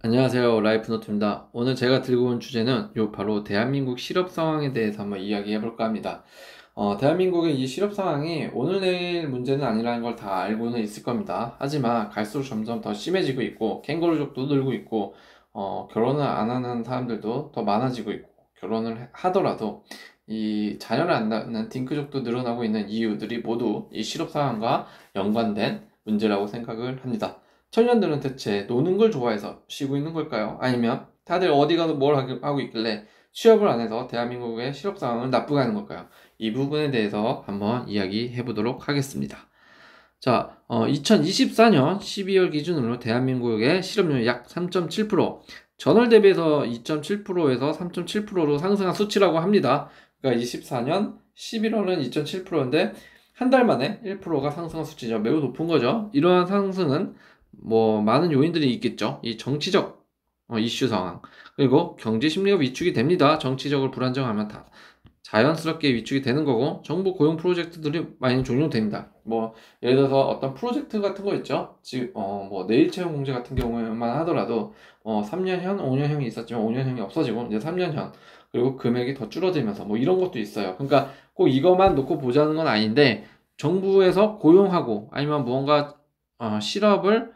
안녕하세요. 라이프노트입니다. 오늘 제가 들고 온 주제는 바로 대한민국 실업 상황에 대해서 한번 이야기해 볼까 합니다. 대한민국의 이 실업 상황이 오늘 내일 문제는 아니라는 걸 다 알고는 있을 겁니다. 하지만 갈수록 점점 더 심해지고 있고, 캥거루족도 늘고 있고, 결혼을 안 하는 사람들도 더 많아지고 있고, 결혼을 하더라도 이 자녀를 안 낳는 딩크족도 늘어나고 있는 이유들이 모두 이 실업 상황과 연관된 문제라고 생각을 합니다. 청년들은 대체 노는 걸 좋아해서 쉬고 있는 걸까요? 아니면 다들 어디 가서 뭘 하고 있길래 취업을 안 해서 대한민국의 실업 상황을 나쁘게 하는 걸까요? 이 부분에 대해서 한번 이야기해 보도록 하겠습니다. 자, 2024년 12월 기준으로 대한민국의 실업률 약 3.7%, 전월 대비해서 2.7%에서 3.7%로 상승한 수치라고 합니다. 그러니까 24년 11월은 2.7%인데 한 달 만에 1%가 상승한 수치죠. 매우 높은 거죠. 이러한 상승은 많은 요인들이 있겠죠. 이 정치적 이슈 상황, 그리고 경제 심리가 위축이 됩니다. 정치적으로 불안정하면 다 자연스럽게 위축이 되는 거고, 정부 고용 프로젝트들이 많이 종료됩니다. 예를 들어서 어떤 프로젝트 같은 거 있죠. 지금, 내일 채용 공제 같은 경우에만 하더라도, 3년형, 5년형이 있었지만 5년형이 없어지고, 이제 3년형, 그리고 금액이 더 줄어들면서, 이런 것도 있어요. 그러니까 꼭 이것만 놓고 보자는 건 아닌데, 정부에서 고용하고, 아니면 무언가, 실업을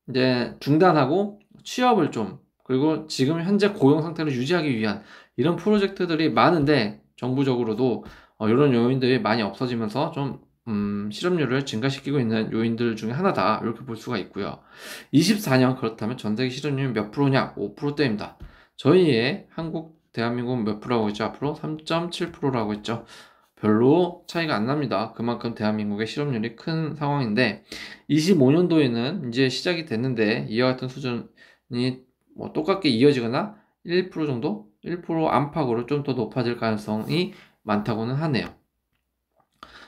이제 중단하고, 취업을 그리고 지금 현재 고용 상태를 유지하기 위한 이런 프로젝트들이 많은데, 정부적으로도 이런 요인들이 많이 없어지면서 실업률을 증가시키고 있는 요인들 중에 하나다, 이렇게 볼 수가 있고요. 24년 그렇다면 전 세계 실업률이 몇 프로냐? 5%대입니다. 저희의 대한민국은 몇 프로라고 했죠? 앞으로 3.7%라고 했죠. 별로 차이가 안 납니다. 그만큼 대한민국의 실업률이 큰 상황인데, 25년도에는 이제 시작이 됐는데 이와 같은 수준이 똑같게 이어지거나 1% 정도? 1% 안팎으로 좀 더 높아질 가능성이 많다고는 하네요.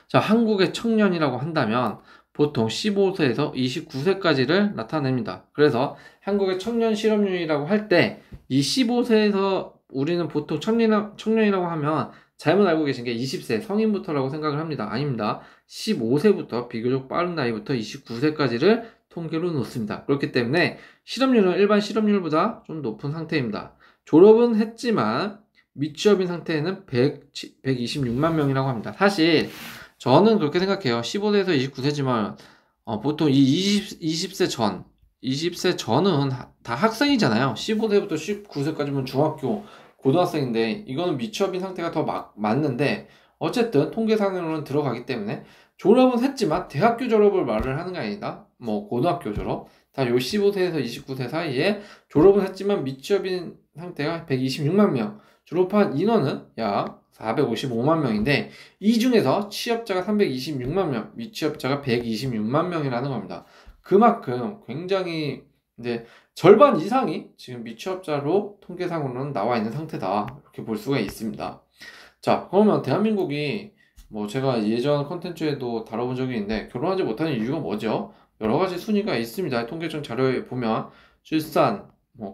자, 한국의 청년이라고 한다면 보통 15세에서 29세까지를 나타냅니다. 그래서 한국의 청년 실업률이라고 할 때 이 15세에서 우리는 보통 청년이라고 하면 잘못 알고 계신 게 20세 성인부터라고 생각을 합니다. 아닙니다. 15세부터 비교적 빠른 나이부터 29세까지를 통계로 놓습니다. 그렇기 때문에 실업률은 일반 실업률보다 좀 높은 상태입니다. 졸업은 했지만 미취업인 상태에는 126만 명이라고 합니다. 사실 저는 그렇게 생각해요. 15세에서 29세지만 보통 이 20세 전은 다 학생이잖아요. 15세부터 19세까지면 중학교, 고등학생인데 이거는 미취업인 상태가 더 맞는데, 어쨌든 통계상으로는 들어가기 때문에 졸업은 했지만 대학교 졸업을 말을 하는 게 아니다. 고등학교 졸업 다 요 15세에서 29세 사이에 졸업은 했지만 미취업인 상태가 126만 명, 졸업한 인원은 약 455만 명인데 이 중에서 취업자가 326만 명, 미취업자가 126만 명이라는 겁니다. 그만큼 굉장히 이제 절반 이상이 지금 미취업자로 통계상으로는 나와 있는 상태다, 이렇게 볼 수가 있습니다. 자, 그러면 대한민국이 제가 예전 컨텐츠에도 다뤄본 적이 있는데 결혼하지 못하는 이유가 뭐죠? 여러 가지 순위가 있습니다. 통계청 자료에 보면 출산,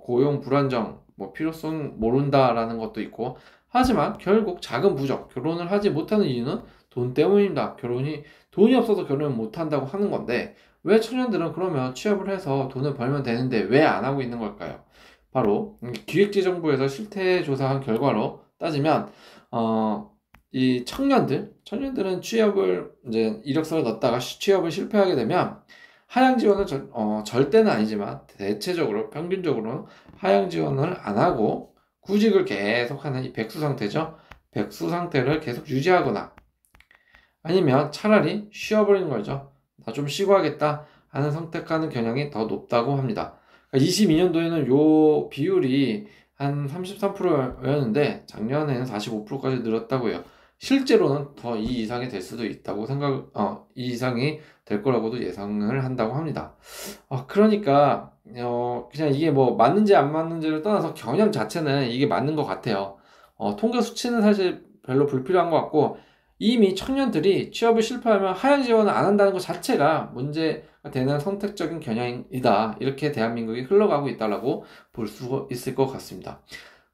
고용 불안정, 필요성 모른다라는 것도 있고, 하지만 결국 작은 부족, 결혼을 하지 못하는 이유는 돈 때문입니다. 돈이 없어서 결혼을 못한다고 하는 건데, 왜 청년들은 그러면 취업을 해서 돈을 벌면 되는데 왜 안 하고 있는 걸까요? 바로 기획재정부에서 실태 조사한 결과로 따지면, 이 청년들은 취업을 이제 이력서를 넣었다가 취업을 실패하게 되면 하향 지원을 절대는 아니지만 대체적으로 평균적으로 하향 지원을 안 하고 구직을 계속하는 이 백수 상태죠. 백수 상태를 계속 유지하거나 아니면 차라리 쉬어버리는 거죠. 나 좀 쉬고 하겠다 하는 선택하는 경향이 더 높다고 합니다. 22년도에는 요 비율이 한 33%였는데 작년에는 45%까지 늘었다고 해요. 실제로는 더 이 이상이 될 수도 있다고 이 이상이 될 거라고도 예상을 한다고 합니다. 그러니까 그냥 이게 맞는지 안 맞는지를 떠나서 경향 자체는 이게 맞는 것 같아요. 통계 수치는 사실 별로 불필요한 것 같고, 이미 청년들이 취업을 실패하면 하향 지원을 안 한다는 것 자체가 문제가 되는 선택적인 경향이다, 이렇게 대한민국이 흘러가고 있다라고 볼 수 있을 것 같습니다.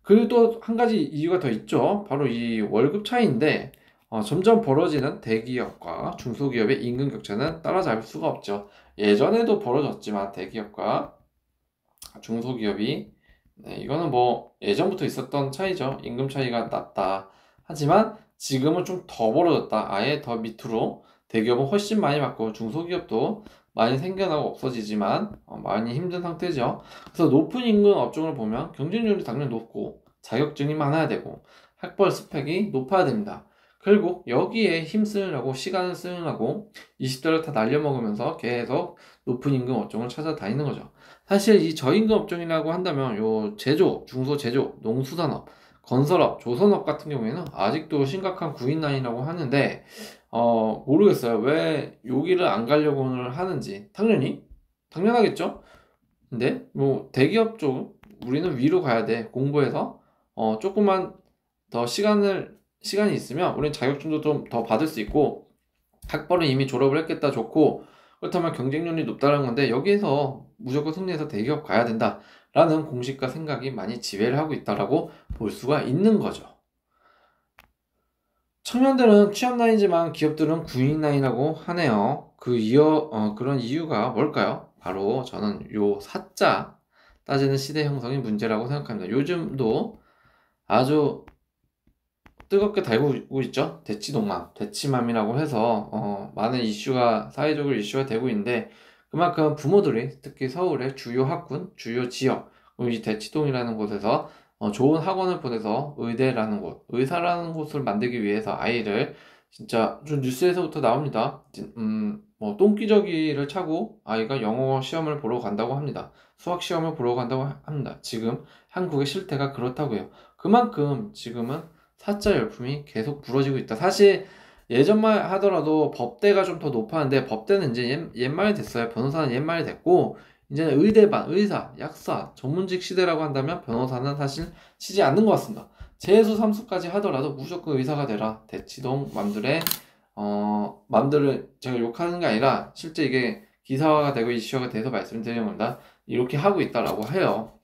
그리고 또 한 가지 이유가 더 있죠. 바로 이 월급 차이인데, 점점 벌어지는 대기업과 중소기업의 임금 격차는 따라잡을 수가 없죠. 예전에도 벌어졌지만 대기업과 중소기업이 네, 이거는 뭐 예전부터 있었던 차이죠. 임금 차이가 났다. 하지만 지금은 좀 더 벌어졌다. 아예 더 밑으로 대기업은 훨씬 많이 받고 중소기업도 많이 생겨나고 없어지지만 많이 힘든 상태죠. 그래서 높은 임금 업종을 보면 경쟁률이 당연히 높고 자격증이 많아야 되고 학벌 스펙이 높아야 됩니다. 결국 여기에 힘쓰느라고 시간을 쓰느라고 20대를 다 날려먹으면서 계속 높은 임금 업종을 찾아다니는 거죠. 사실 이 저임금 업종이라고 한다면 요 제조, 중소제조, 농수산업, 건설업, 조선업 같은 경우에는 아직도 심각한 구인난이라고 하는데 모르겠어요. 왜 여기를 안 가려고는 하는지. 당연하겠죠? 근데 뭐 대기업 쪽 우리는 위로 가야 돼. 공부해서 조금만 더 시간이 있으면 우리는 자격증도 좀 더 받을 수 있고 학벌은 이미 졸업을 했겠다 좋고 그렇다면 경쟁률이 높다는 건데 여기에서 무조건 승리해서 대기업 가야 된다라는 공식과 생각이 많이 지배를 하고 있다라고 볼 수가 있는 거죠. 청년들은 취업 난이지만 기업들은 구인 난이라고 하네요. 그런 이유가 뭘까요? 바로 저는 요 사자 따지는 시대 형성이 문제라고 생각합니다. 요즘도 아주 뜨겁게 달구고 있죠. 대치동맘, 대치맘이라고 해서 많은 사회적으로 이슈가 되고 있는데 그만큼 부모들이 특히 서울의 주요 학군, 주요 지역, 이 대치동이라는 곳에서 좋은 학원을 보내서 의대라는 곳, 의사라는 곳을 만들기 위해서 아이를 진짜 좀 뉴스에서부터 나옵니다. 뭐 똥기저귀를 차고 아이가 영어 시험을 보러 간다고 합니다. 수학 시험을 보러 간다고 합니다. 지금 한국의 실태가 그렇다고요. 그만큼 지금은 사자 열풍이 계속 불어지고 있다. 사실 예전만 하더라도 법대가 좀 더 높았는데 법대는 이제 옛말이 됐어요. 변호사는 옛말이 됐고 이제는 의대반, 의사, 약사, 전문직 시대라고 한다면 변호사는 사실 치지 않는 것 같습니다. 재수, 삼수까지 하더라도 무조건 의사가 되라. 대치동 맘들을 제가 욕하는 게 아니라 실제 이게 기사화가 되고 이슈화가 돼서 말씀드리는 겁니다. 이렇게 하고 있다라고 해요.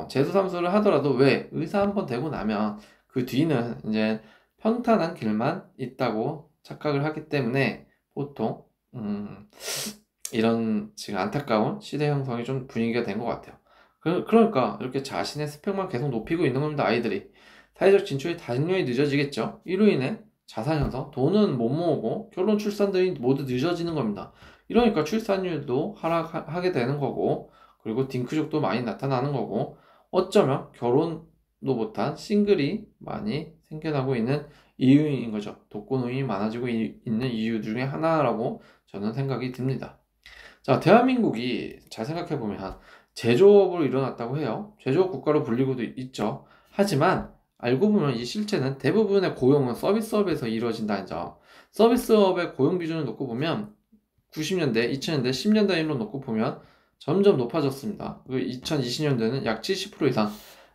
재수, 삼수를 하더라도 왜 의사 한번 되고 나면 그 뒤는 이제 평탄한 길만 있다고 착각을 하기 때문에 보통 이런 지금 안타까운 시대 형성이 좀 분위기가 된 것 같아요. 그러니까 이렇게 자신의 스펙만 계속 높이고 있는 겁니다. 아이들이 사회적 진출이 당연히 늦어지겠죠. 이로 인해 자산 형성, 돈은 못 모으고 결혼 출산들이 모두 늦어지는 겁니다. 이러니까 출산율도 하락하게 되는 거고 그리고 딩크족도 많이 나타나는 거고 어쩌면 결혼도 못한 싱글이 많이 생겨나고 있는 이유인 거죠. 독거노인이 많아지고 있는 이유 중에 하나라고 저는 생각이 듭니다. 자, 대한민국이 잘 생각해보면 제조업으로 일어났다고 해요. 제조업 국가로 불리고도 있죠. 하지만 알고 보면 이 실체는 대부분의 고용은 서비스업에서 이루어진다는 점. 서비스업의 고용 비중을 놓고 보면 90년대, 2000년대, 10년 단위로 놓고 보면 점점 높아졌습니다. 2020년대는 약 70% 이상.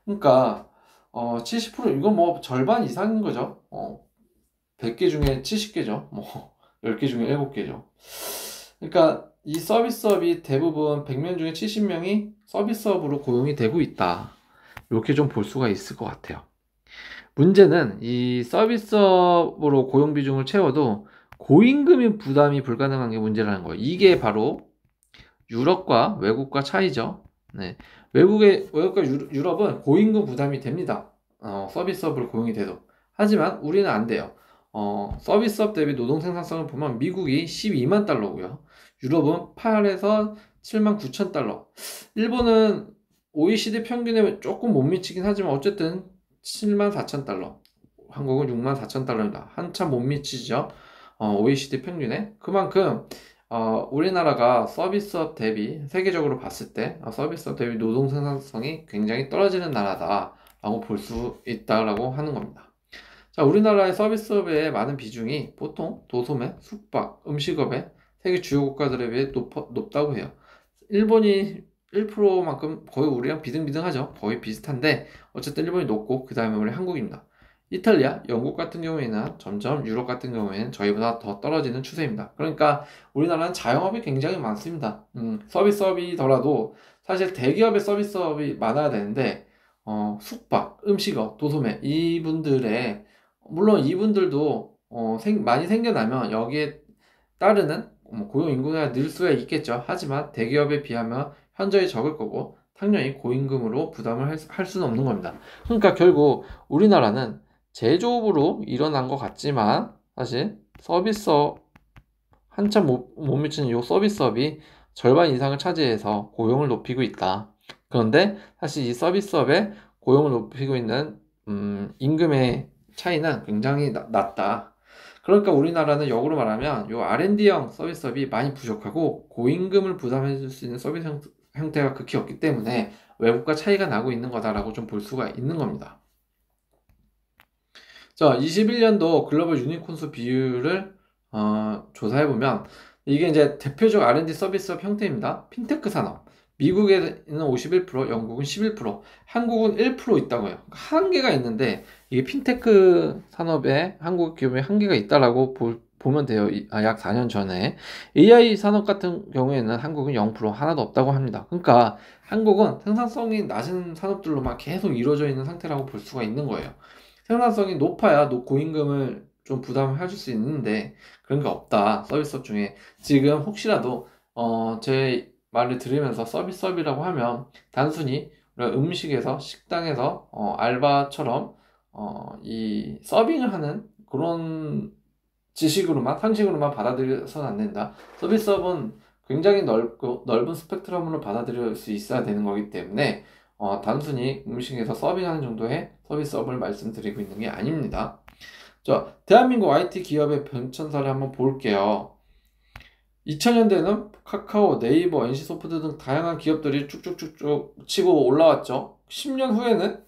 그러니까 70% 이건 뭐 절반 이상인 거죠. 100개 중에 70개죠. 뭐 10개 중에 7개죠. 그러니까 이 서비스업이 대부분 100명 중에 70명이 서비스업으로 고용이 되고 있다. 이렇게 좀 볼 수가 있을 것 같아요. 문제는 이 서비스업으로 고용 비중을 채워도 고임금이 부담이 불가능한 게 문제라는 거예요. 이게 바로 유럽과 외국과 차이죠. 네. 외국과 유럽은 고임금 부담이 됩니다. 서비스업으로 고용이 돼도. 하지만 우리는 안 돼요. 서비스업 대비 노동 생산성을 보면 미국이 12만 달러고요. 유럽은 8에서 7만 9천 달러. 일본은 OECD 평균에 조금 못 미치긴 하지만 어쨌든 7만 4천 달러. 한국은 6만 4천 달러입니다. 한참 못 미치죠. OECD 평균에. 그만큼 우리나라가 서비스업 대비 세계적으로 봤을 때 서비스업 대비 노동 생산성이 굉장히 떨어지는 나라다라고 볼 수 있다라고 하는 겁니다. 자, 우리나라의 서비스업의 많은 비중이 보통 도소매, 숙박, 음식업의 세계 주요 국가들에 비해 높다고 해요. 일본이 1%만큼 거의 우리랑 비등비등하죠. 거의 비슷한데 어쨌든 일본이 높고 그 다음에 우리 한국입니다. 이탈리아, 영국 같은 경우에는 점점 유럽 같은 경우에는 저희보다 더 떨어지는 추세입니다. 그러니까 우리나라는 자영업이 굉장히 많습니다. 서비스업이더라도 사실 대기업의 서비스업이 많아야 되는데 숙박, 음식업, 도소매 이분들의 물론 이분들도 많이 생겨나면 여기에 따르는 고용 인구가 늘 수야 있겠죠. 하지만 대기업에 비하면 현저히 적을 거고 당연히 고임금으로 부담을 할 수는 없는 겁니다. 그러니까 결국 우리나라는 제조업으로 일어난 것 같지만 사실 서비스업 한참 못 미치는 이 서비스업이 절반 이상을 차지해서 고용을 높이고 있다. 그런데 사실 이 서비스업에 고용을 높이고 있는 임금의 차이는 굉장히 낮다. 그러니까 우리나라는 역으로 말하면 이 R&D형 서비스업이 많이 부족하고 고임금을 부담해 줄 수 있는 서비스 형태가 극히 없기 때문에 외국과 차이가 나고 있는 거다라고 좀 볼 수가 있는 겁니다. 자, 21년도 글로벌 유니콘수 비율을 조사해보면 이게 이제 대표적 R&D 서비스업 형태입니다. 핀테크 산업. 미국에는 51%, 영국은 11%, 한국은 1% 있다고요. 한계가 있는데 이게 핀테크 산업에 한국 기업에 한계가 있다라고 보면 돼요. 약 4년 전에. AI 산업 같은 경우에는 한국은 0% 하나도 없다고 합니다. 그러니까 한국은 생산성이 낮은 산업들로만 계속 이루어져 있는 상태라고 볼 수가 있는 거예요. 생산성이 높아야 고임금을 좀 부담해 줄 수 있는데 그런 게 없다. 서비스업 중에 지금 혹시라도 제 말을 들으면서 서비스업이라고 하면 단순히 우리가 음식에서 식당에서 알바처럼 이 서빙을 하는 그런 지식으로만 상식으로만 받아들여서는 안 된다. 서비스업은 굉장히 넓은 스펙트럼으로 받아들일 수 있어야 되는 거기 때문에 단순히 음식에서 서빙하는 정도의 서비스업을 말씀드리고 있는 게 아닙니다. 자, 대한민국 IT 기업의 변천사를 한번 볼게요. 2000년대에는 카카오, 네이버, NC소프트 등 다양한 기업들이 쭉쭉쭉쭉 치고 올라왔죠. 10년 후에는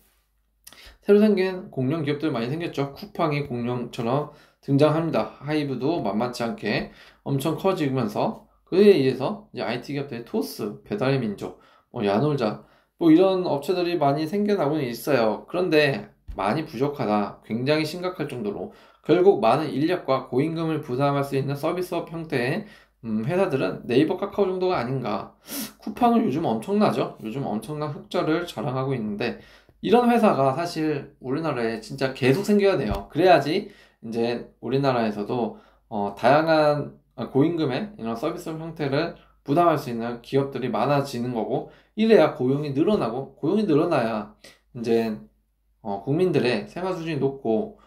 새로 생긴 공룡 기업들 많이 생겼죠. 쿠팡이 공룡처럼 등장합니다. 하이브도 만만치 않게 엄청 커지면서 그에 의해서 이제 IT 기업들이 토스, 배달의 민족, 야놀자 이런 업체들이 많이 생겨나고는 있어요. 그런데 많이 부족하다. 굉장히 심각할 정도로 결국 많은 인력과 고임금을 부담할 수 있는 서비스업 형태의 회사들은 네이버, 카카오 정도가 아닌가. 쿠팡은 요즘 엄청나죠. 요즘 엄청난 흑자를 자랑하고 있는데 이런 회사가 사실 우리나라에 진짜 계속 생겨야 돼요. 그래야지 이제 우리나라에서도 다양한 고임금의 이런 서비스 형태를 부담할 수 있는 기업들이 많아지는 거고 이래야 고용이 늘어나고 고용이 늘어나야 이제 국민들의 생활 수준이 높고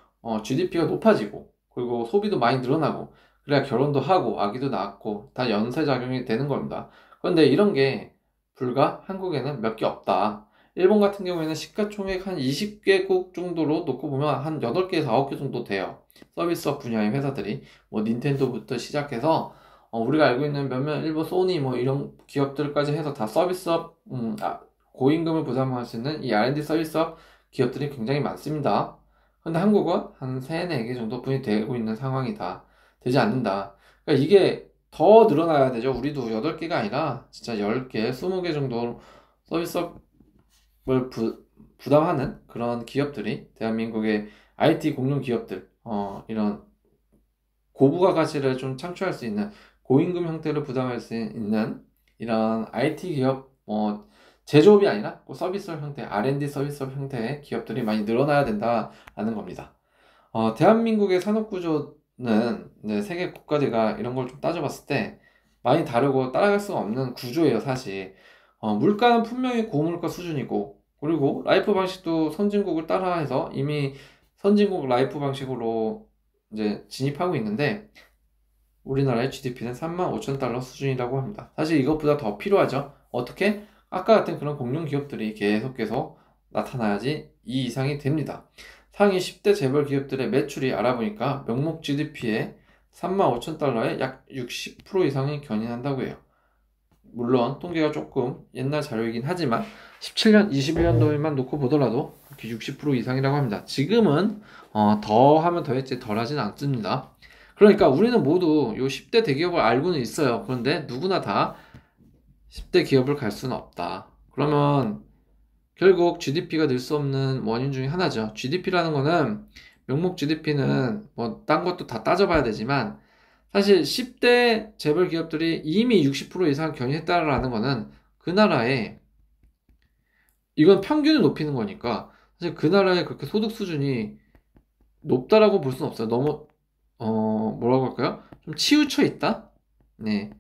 GDP가 높아지고 그리고 소비도 많이 늘어나고 그래야 결혼도 하고 아기도 낳고 다 연쇄작용이 되는 겁니다. 그런데 이런 게 불과 한국에는 몇 개 없다. 일본 같은 경우에는 시가총액 한 20개국 정도로 놓고 보면 한 8개에서 9개 정도 돼요. 서비스업 분야의 회사들이 닌텐도부터 시작해서 우리가 알고 있는 몇몇 일본 소니 이런 기업들까지 해서 다 서비스업 고임금을 부담할 수 있는 이 R&D 서비스업 기업들이 굉장히 많습니다. 근데 한국은 한 3, 4개 정도뿐이 되고 있는 상황이다. 되지 않는다. 그러니까 이게 더 늘어나야 되죠. 우리도 8개가 아니라 진짜 10개, 20개 정도 서비스업을 부담하는 그런 기업들이 대한민국의 IT 공룡 기업들, 이런 고부가 가치를 좀 창출할 수 있는 고임금 형태를 부담할 수 있는 이런 IT 기업, 제조업이 아니라 서비스업 형태, R&D 서비스업 형태의 기업들이 많이 늘어나야 된다라는 겁니다. 대한민국의 산업구조는 세계 국가대가 이런 걸 좀 따져봤을 때 많이 다르고 따라갈 수가 없는 구조예요, 사실. 물가는 분명히 고물가 수준이고, 그리고 라이프 방식도 선진국을 따라해서 이미 선진국 라이프 방식으로 이제 진입하고 있는데, 우리나라의 GDP는 35,000달러 수준이라고 합니다. 사실 이것보다 더 필요하죠. 어떻게? 아까 같은 그런 공룡 기업들이 계속 나타나야지 이 이상이 됩니다. 상위 10대 재벌 기업들의 매출이 알아보니까 명목 GDP의 35,000달러의 약 60% 이상이 견인한다고 해요. 물론 통계가 조금 옛날 자료이긴 하지만 17년, 21년도에만 놓고 보더라도 60% 이상이라고 합니다. 지금은 더 하면 더 했지 덜 하진 않습니다. 그러니까 우리는 모두 요 10대 대기업을 알고는 있어요. 그런데 누구나 다 10대 기업을 갈 수는 없다. 그러면 결국 GDP가 늘 수 없는 원인 중에 하나죠. GDP라는 거는 명목 GDP는 딴 것도 다 따져봐야 되지만 사실 10대 재벌 기업들이 이미 60% 이상 견인했다라는 거는 그 나라의 이건 평균을 높이는 거니까 사실 그 나라의 그렇게 소득 수준이 높다라고 볼 수는 없어요. 너무 뭐라고 할까요? 좀 치우쳐 있다? 네.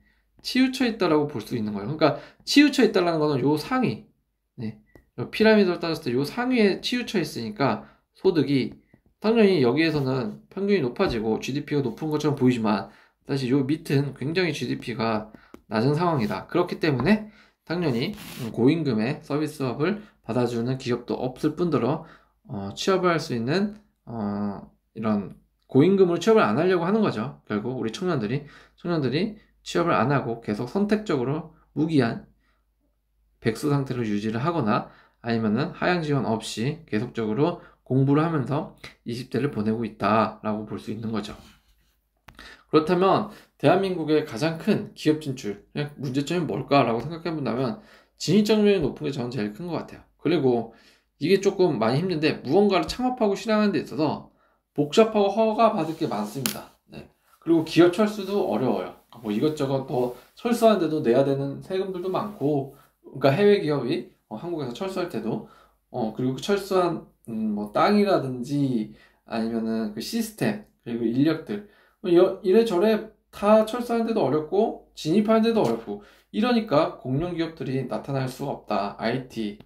치우쳐 있다라고 볼 수 있는 거예요. 그러니까 치우쳐 있다라는 거는 요 상위 피라미드로 따졌을 때 요 상위에 치우쳐 있으니까 소득이 당연히 여기에서는 평균이 높아지고 GDP가 높은 것처럼 보이지만 사실 요 밑은 굉장히 GDP가 낮은 상황이다. 그렇기 때문에 당연히 고임금의 서비스업을 받아주는 기업도 없을 뿐더러 취업을 할 수 있는 이런 고임금으로 취업을 안 하려고 하는 거죠. 결국 우리 청년들이 취업을 안 하고 계속 선택적으로 무기한 백수 상태를 유지를 하거나 아니면은 하향 지원 없이 계속적으로 공부를 하면서 20대를 보내고 있다라고 볼 수 있는 거죠. 그렇다면 대한민국의 가장 큰 기업 진출 문제점이 뭘까라고 생각해 본다면 진입장벽이 높은 게 저는 제일 큰 것 같아요. 그리고 이게 조금 많이 힘든데 무언가를 창업하고 실행하는 데 있어서 복잡하고 허가 받을 게 많습니다. 네. 그리고 기업 철수도 어려워요. 뭐 이것저것 더 철수하는데도 내야 되는 세금들도 많고, 그러니까 해외 기업이 한국에서 철수할 때도 그리고 그 철수한 뭐 땅이라든지 아니면은 그 시스템 그리고 인력들 이래저래 다 철수하는데도 어렵고 진입하는데도 어렵고 이러니까 공룡 기업들이 나타날 수가 없다. IT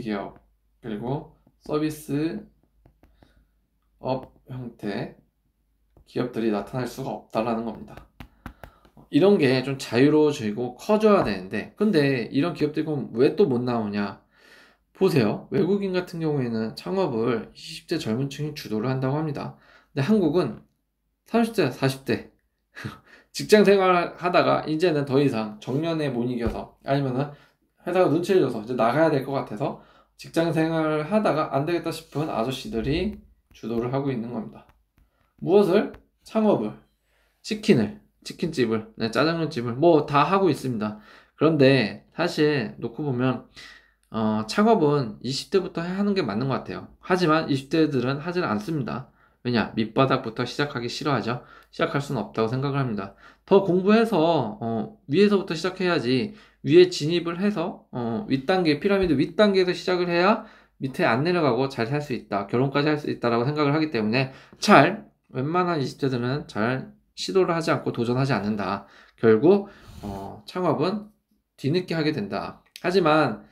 기업 그리고 서비스 업 형태 기업들이 나타날 수가 없다라는 겁니다. 이런 게 좀 자유로워지고 커져야 되는데 근데 이런 기업들이 그럼 왜 또 못 나오냐? 보세요. 외국인 같은 경우에는 창업을 20대 젊은 층이 주도를 한다고 합니다. 근데 한국은 30대, 40대 직장 생활 하다가 이제는 더 이상 정년에 못 이겨서 아니면은 회사가 눈치를 줘서 이제 나가야 될 것 같아서 직장 생활을 하다가 안 되겠다 싶은 아저씨들이 주도를 하고 있는 겁니다. 무엇을? 창업을, 치킨집을, 네, 짜장면집을 뭐 다 하고 있습니다. 그런데 사실 놓고 보면 창업은 20대부터 하는 게 맞는 것 같아요. 하지만 20대들은 하지는 않습니다. 왜냐? 밑바닥부터 시작하기 싫어하죠. 시작할 수는 없다고 생각을 합니다. 더 공부해서 위에서부터 시작해야지 위에 진입을 해서 윗단계 피라미드 윗단계에서 시작을 해야 밑에 안 내려가고 잘 살 수 있다. 결혼까지 할 수 있다라고 생각을 하기 때문에 웬만한 20대들은 잘 시도를 하지 않고 도전하지 않는다. 결국 창업은 뒤늦게 하게 된다. 하지만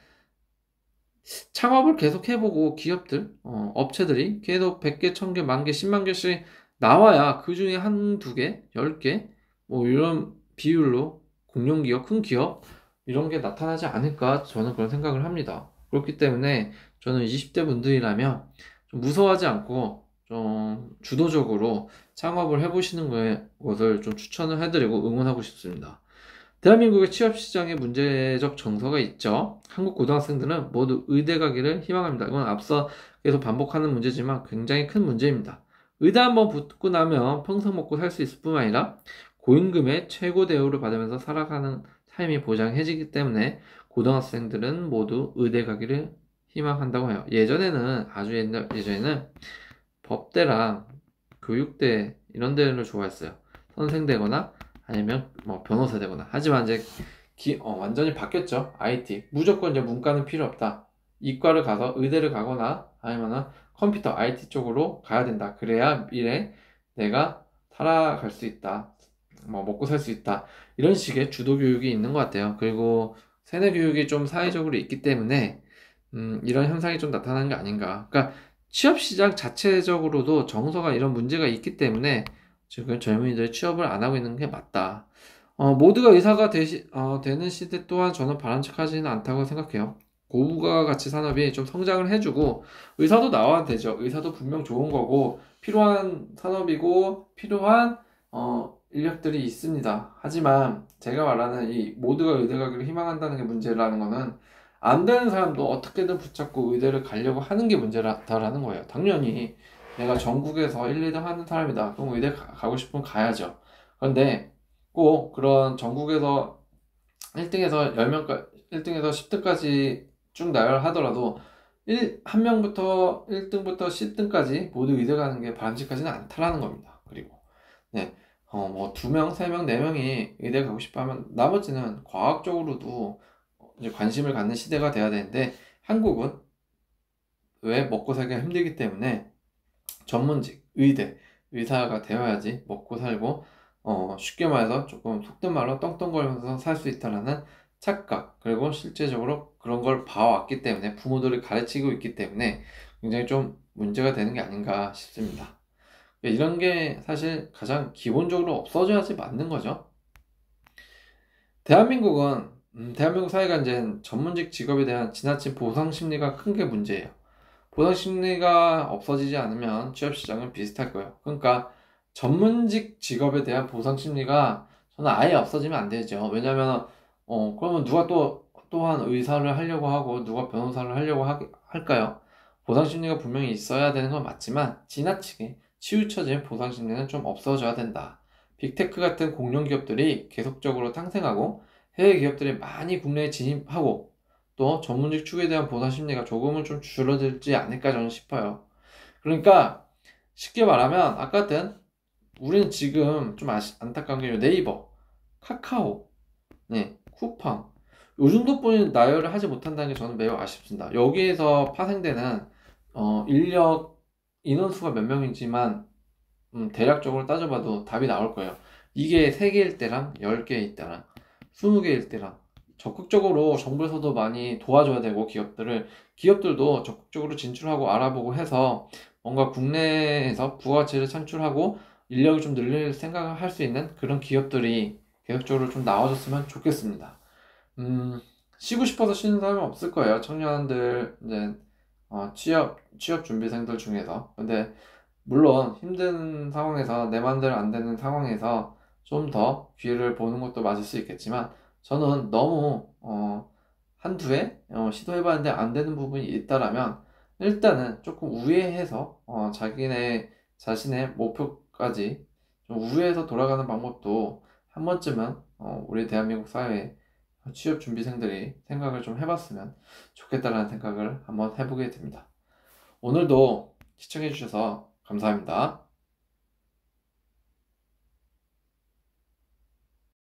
창업을 계속 해보고 기업들, 업체들이 계속 100개, 1000개, 만개, 10만 개씩 나와야 그 중에 한두 개, 10개, 뭐 이런 비율로 공룡기업, 큰 기업, 이런 게 나타나지 않을까 저는 그런 생각을 합니다. 그렇기 때문에 저는 20대 분들이라면 좀 무서워하지 않고 좀 주도적으로 창업을 해보시는 것을 좀 추천을 해드리고 응원하고 싶습니다. 대한민국의 취업시장에 문제적 정서가 있죠. 한국 고등학생들은 모두 의대 가기를 희망합니다. 이건 앞서 계속 반복하는 문제지만 굉장히 큰 문제입니다. 의대 한번 붙고 나면 평생 먹고 살 수 있을 뿐만 아니라 고임금의 최고 대우를 받으면서 살아가는 삶이 보장해지기 때문에 고등학생들은 모두 의대 가기를 희망한다고 해요. 아주 예전에는 법대랑 교육대 이런 데를 좋아했어요. 선생 되거나 아니면 뭐 변호사 되거나. 하지만 이제 완전히 바뀌었죠. IT 무조건 이제 문과는 필요 없다. 이과를 가서 의대를 가거나 아니면은 컴퓨터 IT 쪽으로 가야 된다. 그래야 미래 내가 살아갈 수 있다. 뭐 먹고 살 수 있다. 이런 식의 주도 교육이 있는 것 같아요. 그리고 세뇌 교육이 좀 사회적으로 있기 때문에 이런 현상이 좀 나타나는 게 아닌가. 그러니까 취업 시장 자체적으로도 정서가 이런 문제가 있기 때문에 지금 젊은이들이 취업을 안 하고 있는 게 맞다. 모두가 의사가 되는 시대 또한 저는 바람직하지는 않다고 생각해요. 고부가 가치 산업이 좀 성장을 해주고 의사도 나와야 되죠. 의사도 분명 좋은 거고 필요한 산업이고 필요한 인력들이 있습니다. 하지만 제가 말하는 이 모두가 의대 가기를 희망한다는 게 문제라는 거는 안 되는 사람도 어떻게든 붙잡고 의대를 가려고 하는 게 문제다라는 거예요. 당연히 내가 전국에서 1, 2등 하는 사람이다. 그럼 의대 가고 싶으면 가야죠. 그런데 꼭 그런 전국에서 1등에서 10명까지, 1등에서 10등까지 쭉 나열하더라도 한 명부터 1등부터 10등까지 모두 의대 가는 게 바람직하지는 않다라는 겁니다. 그리고 네, 뭐 2명, 3명, 4명이 의대 가고 싶어 하면 나머지는 과학적으로도 이제 관심을 갖는 시대가 돼야 되는데 한국은 왜 먹고 살기가 힘들기 때문에 전문직, 의사가 되어야지 먹고 살고 쉽게 말해서 조금 속된 말로 떵떵거리면서 살 수 있다라는 착각, 그리고 실제적으로 그런 걸 봐왔기 때문에 부모들이 가르치고 있기 때문에 굉장히 좀 문제가 되는 게 아닌가 싶습니다. 이런 게 사실 가장 기본적으로 없어져야지 맞는 거죠. 대한민국 사회가 이제 전문직 직업에 대한 지나친 보상 심리가 큰 게 문제예요. 보상 심리가 없어지지 않으면 취업 시장은 비슷할 거예요. 그러니까 전문직 직업에 대한 보상 심리가 저는 아예 없어지면 안 되죠. 왜냐면 그러면 누가 또한 의사를 하려고 하고 누가 변호사를 하려고 할까요? 보상 심리가 분명히 있어야 되는 건 맞지만 지나치게 치우쳐진 보상 심리는 좀 없어져야 된다. 빅테크 같은 공룡 기업들이 계속적으로 탄생하고 해외 기업들이 많이 국내에 진입하고 또 전문직 축에 대한 보상 심리가 조금은 좀 줄어들지 않을까 저는 싶어요. 그러니까 쉽게 말하면 아까 같은 우리는 지금 좀 안타까운 게 네이버, 카카오, 네, 쿠팡 요 정도뿐이 나열을 하지 못한다는 게 저는 매우 아쉽습니다. 여기에서 파생되는 인력 인원수가 몇 명이지만 대략적으로 따져봐도 답이 나올 거예요. 이게 3개일 때랑 10개일 때랑 20개일 때랑 적극적으로 정부에서도 많이 도와줘야 되고 기업들도 적극적으로 진출하고 알아보고 해서 뭔가 국내에서 부가가치를 창출하고 인력을 좀 늘릴 생각을 할 수 있는 그런 기업들이 계속적으로 좀 나와줬으면 좋겠습니다. 쉬고 싶어서 쉬는 사람은 없을 거예요. 청년들, 이제, 취업 준비생들 중에서. 근데, 물론, 힘든 상황에서, 내 맘대로 안 되는 상황에서 좀 더 기회를 보는 것도 맞을 수 있겠지만, 저는 너무, 한두 해, 시도해봤는데 안 되는 부분이 있다라면, 일단은 조금 우회해서, 자신의 목표까지 좀 우회해서 돌아가는 방법도 한 번쯤은, 우리 대한민국 사회에 취업 준비생들이 생각을 좀 해봤으면 좋겠다라는 생각을 한번 해보게 됩니다. 오늘도 시청해주셔서 감사합니다.